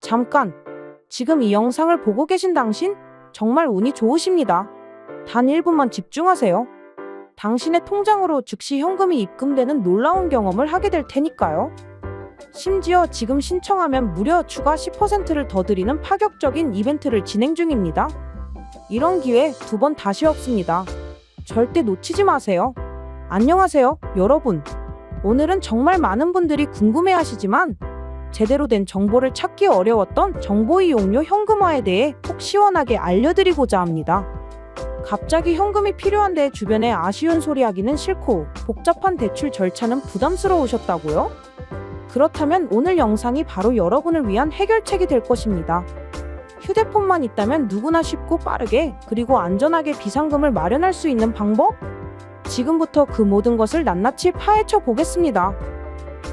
잠깐! 지금 이 영상을 보고 계신 당신? 정말 운이 좋으십니다. 단 1분만 집중하세요. 당신의 통장으로 즉시 현금이 입금되는 놀라운 경험을 하게 될 테니까요. 심지어 지금 신청하면 무려 추가 10%를 더 드리는 파격적인 이벤트를 진행 중입니다. 이런 기회 2번 다시 없습니다. 절대 놓치지 마세요. 안녕하세요, 여러분. 오늘은 정말 많은 분들이 궁금해하시지만 제대로 된 정보를 찾기 어려웠던 정보 이용료 현금화에 대해 속 시원하게 알려드리고자 합니다. 갑자기 현금이 필요한데 주변에 아쉬운 소리 하기는 싫고 복잡한 대출 절차는 부담스러우셨다고요? 그렇다면 오늘 영상이 바로 여러분을 위한 해결책이 될 것입니다. 휴대폰만 있다면 누구나 쉽고 빠르게 그리고 안전하게 비상금을 마련할 수 있는 방법? 지금부터 그 모든 것을 낱낱이 파헤쳐 보겠습니다.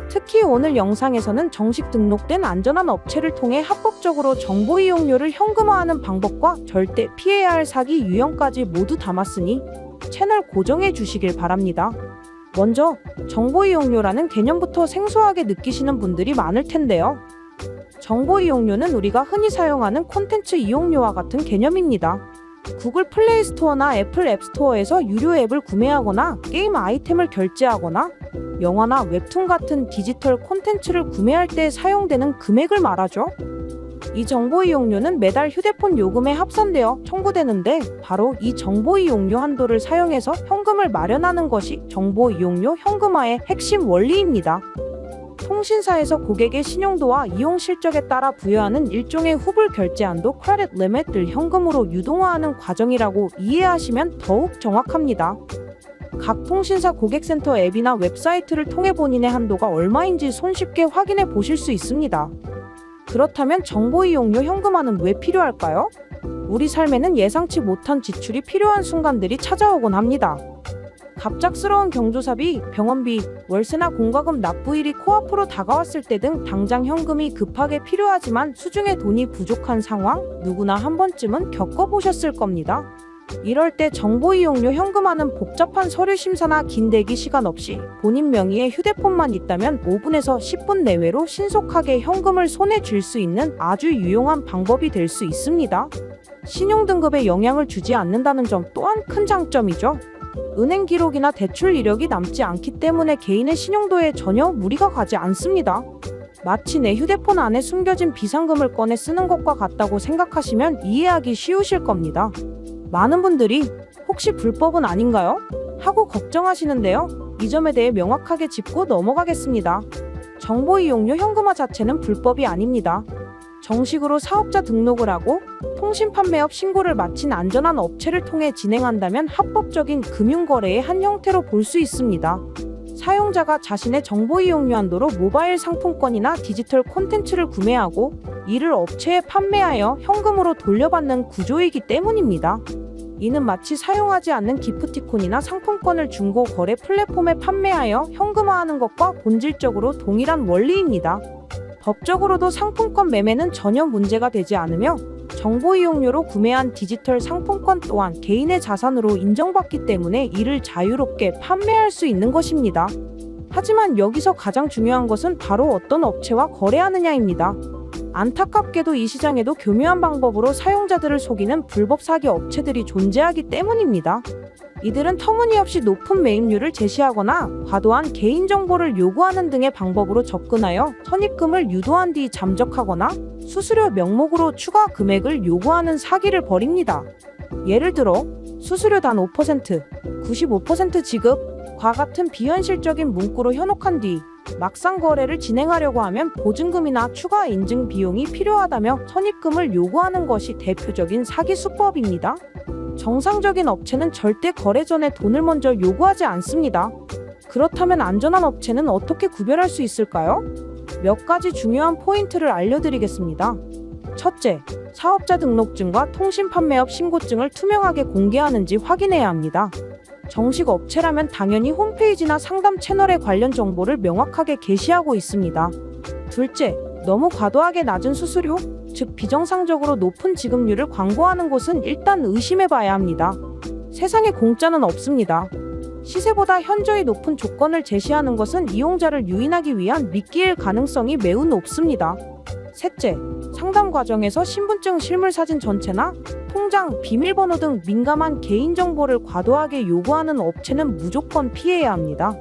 특히 오늘 영상에서는 정식 등록된 안전한 업체를 통해 합법적으로 정보 이용료를 현금화하는 방법과 절대 피해야 할 사기 유형까지 모두 담았으니 채널 고정해 주시길 바랍니다. 먼저 정보 이용료라는 개념부터 생소하게 느끼시는 분들이 많을 텐데요. 정보 이용료는 우리가 흔히 사용하는 콘텐츠 이용료와 같은 개념입니다. 구글 플레이 스토어나 애플 앱스토어에서 유료 앱을 구매하거나 게임 아이템을 결제하거나 영화나 웹툰 같은 디지털 콘텐츠를 구매할 때 사용되는 금액을 말하죠. 이 정보 이용료는 매달 휴대폰 요금에 합산되어 청구되는데 바로 이 정보 이용료 한도를 사용해서 현금을 마련하는 것이 정보 이용료 현금화의 핵심 원리입니다. 통신사에서 고객의 신용도와 이용 실적에 따라 부여하는 일종의 후불 결제 한도 크레딧 리밋을 현금으로 유동화하는 과정이라고 이해하시면 더욱 정확합니다. 각 통신사 고객센터 앱이나 웹사이트를 통해 본인의 한도가 얼마인지 손쉽게 확인해 보실 수 있습니다. 그렇다면 정보 이용료 현금화는 왜 필요할까요? 우리 삶에는 예상치 못한 지출이 필요한 순간들이 찾아오곤 합니다. 갑작스러운 경조사비, 병원비, 월세나 공과금 납부일이 코앞으로 다가왔을 때 등 당장 현금이 급하게 필요하지만 수중에 돈이 부족한 상황, 누구나 한 번쯤은 겪어보셨을 겁니다. 이럴 때 정보 이용료 현금화는 복잡한 서류 심사나 긴 대기 시간 없이 본인 명의의 휴대폰만 있다면 5분에서 10분 내외로 신속하게 현금을 손에 쥘 수 있는 아주 유용한 방법이 될 수 있습니다. 신용등급에 영향을 주지 않는다는 점 또한 큰 장점이죠. 은행 기록이나 대출 이력이 남지 않기 때문에 개인의 신용도에 전혀 무리가 가지 않습니다. 마치 내 휴대폰 안에 숨겨진 비상금을 꺼내 쓰는 것과 같다고 생각하시면 이해하기 쉬우실 겁니다. 많은 분들이 혹시 불법은 아닌가요? 하고 걱정하시는데요. 이 점에 대해 명확하게 짚고 넘어가겠습니다. 정보 이용료 현금화 자체는 불법이 아닙니다. 정식으로 사업자 등록을 하고 통신 판매업 신고를 마친 안전한 업체를 통해 진행한다면 합법적인 금융거래의 한 형태로 볼 수 있습니다. 사용자가 자신의 정보 이용료 한도로 모바일 상품권이나 디지털 콘텐츠를 구매하고 이를 업체에 판매하여 현금으로 돌려받는 구조이기 때문입니다. 이는 마치 사용하지 않는 기프티콘이나 상품권을 중고 거래 플랫폼에 판매하여 현금화하는 것과 본질적으로 동일한 원리입니다. 법적으로도 상품권 매매는 전혀 문제가 되지 않으며 정보 이용료로 구매한 디지털 상품권 또한 개인의 자산으로 인정받기 때문에 이를 자유롭게 판매할 수 있는 것입니다. 하지만 여기서 가장 중요한 것은 바로 어떤 업체와 거래하느냐입니다. 안타깝게도 이 시장에도 교묘한 방법으로 사용자들을 속이는 불법 사기 업체들이 존재하기 때문입니다. 이들은 터무니없이 높은 매입률을 제시하거나 과도한 개인정보를 요구하는 등의 방법으로 접근하여 선입금을 유도한 뒤 잠적하거나 수수료 명목으로 추가 금액을 요구하는 사기를 벌입니다. 예를 들어 수수료 단 5%, 95% 지급과 같은 비현실적인 문구로 현혹한 뒤 막상 거래를 진행하려고 하면 보증금이나 추가 인증 비용이 필요하다며 선입금을 요구하는 것이 대표적인 사기 수법입니다. 정상적인 업체는 절대 거래 전에 돈을 먼저 요구하지 않습니다. 그렇다면 안전한 업체는 어떻게 구별할 수 있을까요? 몇 가지 중요한 포인트를 알려드리겠습니다. 첫째, 사업자 등록증과 통신 판매업 신고증을 투명하게 공개하는지 확인해야 합니다. 정식 업체라면 당연히 홈페이지나 상담 채널에 관련 정보를 명확하게 게시하고 있습니다. 둘째, 너무 과도하게 낮은 수수료, 즉 비정상적으로 높은 지급률을 광고하는 곳은 일단 의심해봐야 합니다. 세상에 공짜는 없습니다. 시세보다 현저히 높은 조건을 제시하는 것은 이용자를 유인하기 위한 미끼일 가능성이 매우 높습니다. 셋째, 상담 과정에서 신분증 실물 사진 전체나 통장, 비밀번호 등 민감한 개인정보를 과도하게 요구하는 업체는 무조건 피해야 합니다.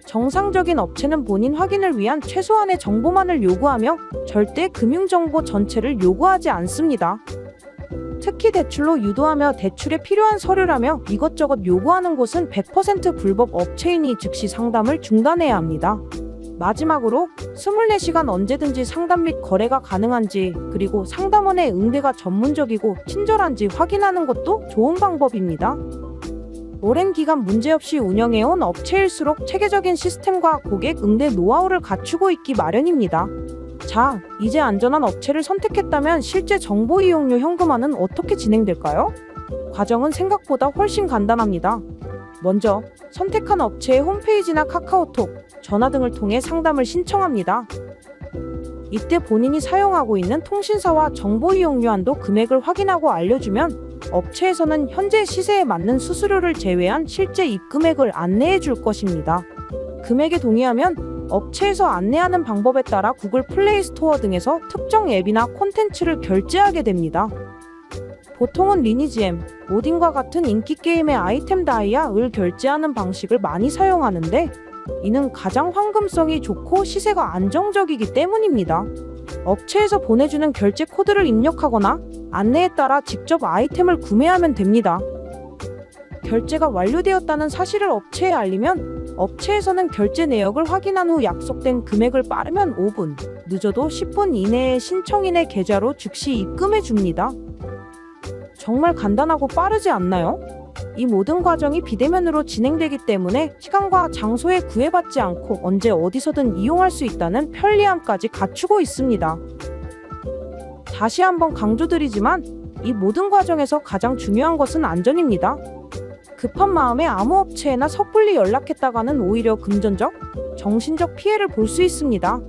정상적인 업체는 본인 확인을 위한 최소한의 정보만을 요구하며 절대 금융정보 전체를 요구하지 않습니다. 특히 대출로 유도하며 대출에 필요한 서류라며 이것저것 요구하는 곳은 100% 불법 업체이니 즉시 상담을 중단해야 합니다. 마지막으로 24시간 언제든지 상담 및 거래가 가능한지, 그리고 상담원의 응대가 전문적이고 친절한지 확인하는 것도 좋은 방법입니다. 오랜 기간 문제없이 운영해온 업체일수록 체계적인 시스템과 고객 응대 노하우를 갖추고 있기 마련입니다. 자, 이제 안전한 업체를 선택했다면 실제 정보 이용료 현금화는 어떻게 진행될까요? 과정은 생각보다 훨씬 간단합니다. 먼저 선택한 업체의 홈페이지나 카카오톡, 전화 등을 통해 상담을 신청합니다. 이때 본인이 사용하고 있는 통신사와 정보 이용료 한도 금액을 확인하고 알려주면 업체에서는 현재 시세에 맞는 수수료를 제외한 실제 입금액을 안내해 줄 것입니다. 금액에 동의하면 업체에서 안내하는 방법에 따라 구글 플레이 스토어 등에서 특정 앱이나 콘텐츠를 결제하게 됩니다. 보통은 리니지엠, 오딘과 같은 인기 게임의 아이템 다이아를 결제하는 방식을 많이 사용하는데, 이는 가장 황금성이 좋고 시세가 안정적이기 때문입니다. 업체에서 보내주는 결제 코드를 입력하거나 안내에 따라 직접 아이템을 구매하면 됩니다. 결제가 완료되었다는 사실을 업체에 알리면 업체에서는 결제 내역을 확인한 후 약속된 금액을 빠르면 5분, 늦어도 10분 이내에 신청인의 계좌로 즉시 입금해 줍니다. 정말 간단하고 빠르지 않나요? 이 모든 과정이 비대면으로 진행되기 때문에 시간과 장소에 구애받지 않고 언제 어디서든 이용할 수 있다는 편리함까지 갖추고 있습니다. 다시 한번 강조드리지만 이 모든 과정에서 가장 중요한 것은 안전입니다. 급한 마음에 아무 업체에나 섣불리 연락했다가는 오히려 금전적, 정신적 피해를 볼 수 있습니다.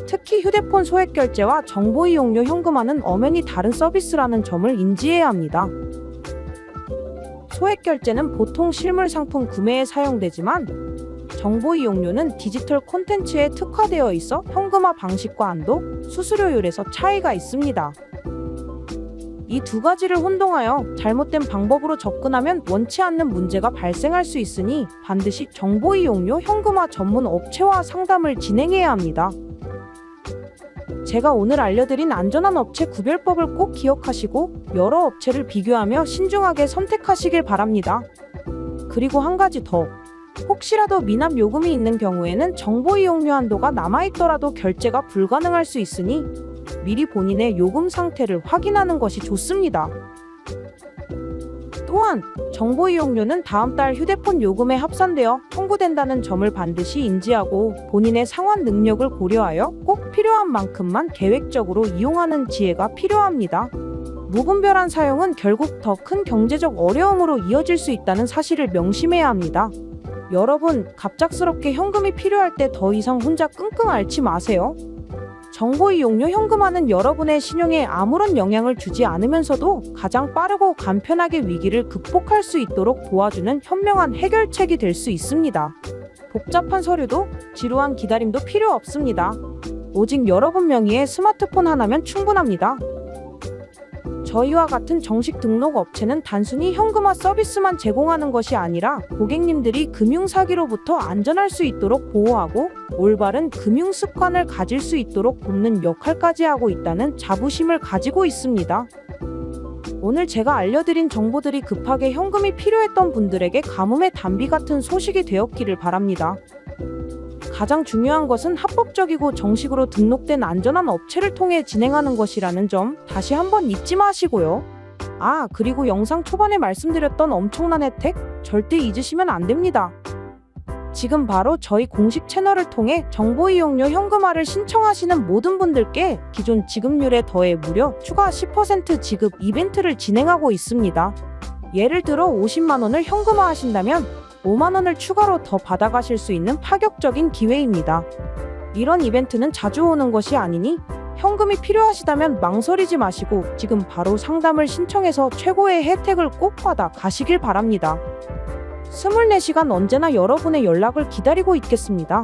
특히 휴대폰 소액 결제와 정보 이용료 현금화는 엄연히 다른 서비스라는 점을 인지해야 합니다. 소액 결제는 보통 실물 상품 구매에 사용되지만 정보 이용료는 디지털 콘텐츠에 특화되어 있어 현금화 방식과 한도, 수수료율에서 차이가 있습니다. 이 두 가지를 혼동하여 잘못된 방법으로 접근하면 원치 않는 문제가 발생할 수 있으니 반드시 정보 이용료 현금화 전문 업체와 상담을 진행해야 합니다. 제가 오늘 알려드린 안전한 업체 구별법을 꼭 기억하시고 여러 업체를 비교하며 신중하게 선택하시길 바랍니다. 그리고 한 가지 더. 혹시라도 미납 요금이 있는 경우에는 정보 이용료 한도가 남아있더라도 결제가 불가능할 수 있으니 미리 본인의 요금 상태를 확인하는 것이 좋습니다. 또한 정보 이용료는 다음 달 휴대폰 요금에 합산되어 청구된다는 점을 반드시 인지하고 본인의 상환 능력을 고려하여 꼭 필요한 만큼만 계획적으로 이용하는 지혜가 필요합니다. 무분별한 사용은 결국 더 큰 경제적 어려움으로 이어질 수 있다는 사실을 명심해야 합니다. 여러분, 갑작스럽게 현금이 필요할 때 더 이상 혼자 끙끙 앓지 마세요. 정보 이용료 현금화는 여러분의 신용에 아무런 영향을 주지 않으면서도 가장 빠르고 간편하게 위기를 극복할 수 있도록 도와주는 현명한 해결책이 될 수 있습니다. 복잡한 서류도 지루한 기다림도 필요 없습니다. 오직 여러분 명의의 스마트폰 하나면 충분합니다. 저희와 같은 정식 등록 업체는 단순히 현금화 서비스만 제공하는 것이 아니라 고객님들이 금융사기로부터 안전할 수 있도록 보호하고 올바른 금융 습관을 가질 수 있도록 돕는 역할까지 하고 있다는 자부심을 가지고 있습니다. 오늘 제가 알려드린 정보들이 급하게 현금이 필요했던 분들에게 가뭄의 단비 같은 소식이 되었기를 바랍니다. 가장 중요한 것은 합법적이고 정식으로 등록된 안전한 업체를 통해 진행하는 것이라는 점 다시 한번 잊지 마시고요. 그리고 영상 초반에 말씀드렸던 엄청난 혜택 절대 잊으시면 안 됩니다. 지금 바로 저희 공식 채널을 통해 정보 이용료 현금화를 신청하시는 모든 분들께 기존 지급률에 더해 무려 추가 10% 지급 이벤트를 진행하고 있습니다. 예를 들어 50만 원을 현금화 하신다면 5만 원을 추가로 더 받아가실 수 있는 파격적인 기회입니다. 이런 이벤트는 자주 오는 것이 아니니 현금이 필요하시다면 망설이지 마시고 지금 바로 상담을 신청해서 최고의 혜택을 꼭 받아 가시길 바랍니다. 24시간 언제나 여러분의 연락을 기다리고 있겠습니다.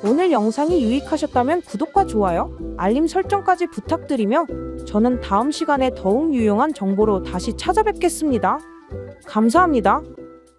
오늘 영상이 유익하셨다면 구독과 좋아요, 알림 설정까지 부탁드리며 저는 다음 시간에 더욱 유용한 정보로 다시 찾아뵙겠습니다. 감사합니다.